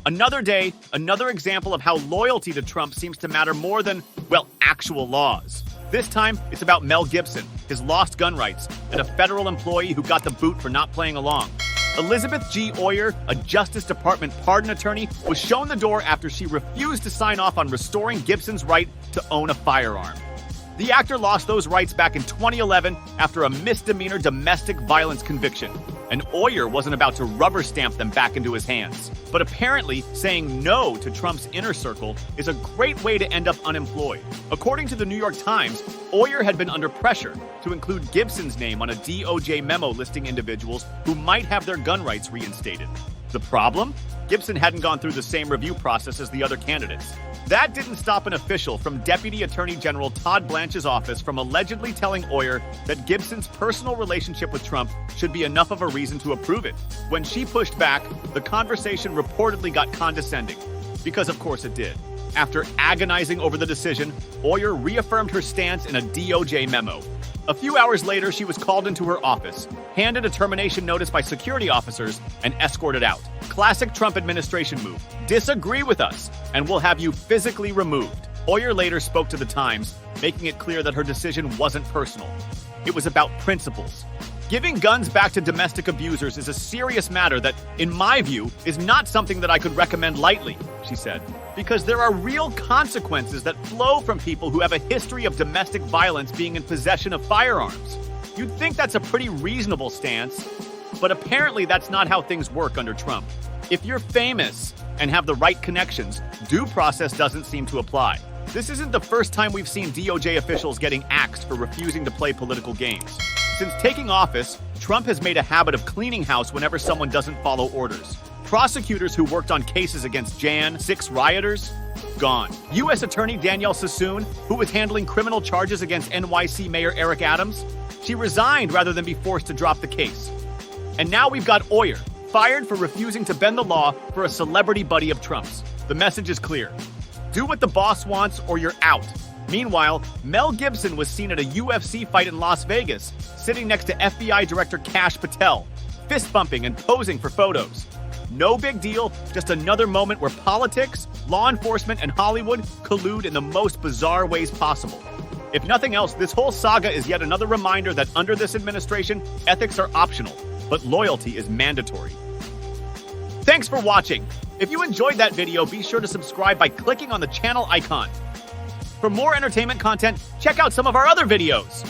Another day, another example of how loyalty to Trump seems to matter more than, well, actual laws. This time, it's about Mel Gibson, his lost gun rights, and a federal employee who got the boot for not playing along. Elizabeth G. Oyer, a Justice Department pardon attorney, was shown the door after she refused to sign off on restoring Gibson's right to own a firearm. The actor lost those rights back in 2011 after a misdemeanor domestic violence conviction, and Oyer wasn't about to rubber stamp them back into his hands. But apparently, saying no to Trump's inner circle is a great way to end up unemployed. According to the New York Times, Oyer had been under pressure to include Gibson's name on a DOJ memo listing individuals who might have their gun rights reinstated. The problem? Gibson hadn't gone through the same review process as the other candidates. That didn't stop an official from Deputy Attorney General Todd Blanche's office from allegedly telling Oyer that Gibson's personal relationship with Trump should be enough of a reason to approve it. When she pushed back, the conversation reportedly got condescending, because of course it did. After agonizing over the decision, Oyer reaffirmed her stance in a DOJ memo. A few hours later, she was called into her office, handed a termination notice by security officers, and escorted out. Classic Trump administration move. Disagree with us, and we'll have you physically removed. Oyer later spoke to the Times, making it clear that her decision wasn't personal. It was about principles. Giving guns back to domestic abusers is a serious matter that, in my view, is not something that I could recommend lightly, she said, because there are real consequences that flow from people who have a history of domestic violence being in possession of firearms. You'd think that's a pretty reasonable stance, but apparently that's not how things work under Trump. If you're famous and have the right connections, due process doesn't seem to apply. This isn't the first time we've seen DOJ officials getting axed for refusing to play political games. Since taking office, Trump has made a habit of cleaning house whenever someone doesn't follow orders. Prosecutors who worked on cases against Jan 6 rioters, gone. U.S. Attorney Danielle Sassoon, who was handling criminal charges against NYC Mayor Eric Adams, she resigned rather than be forced to drop the case. And now we've got Oyer, fired for refusing to bend the law for a celebrity buddy of Trump's. The message is clear. Do what the boss wants or you're out. Meanwhile, Mel Gibson was seen at a UFC fight in Las Vegas, sitting next to FBI Director Kash Patel, fist-bumping and posing for photos. No big deal, just another moment where politics, law enforcement, and Hollywood collude in the most bizarre ways possible. If nothing else, this whole saga is yet another reminder that under this administration, ethics are optional, but loyalty is mandatory. Thanks for watching. If you enjoyed that video, be sure to subscribe by clicking on the channel icon. For more entertainment content, check out some of our other videos.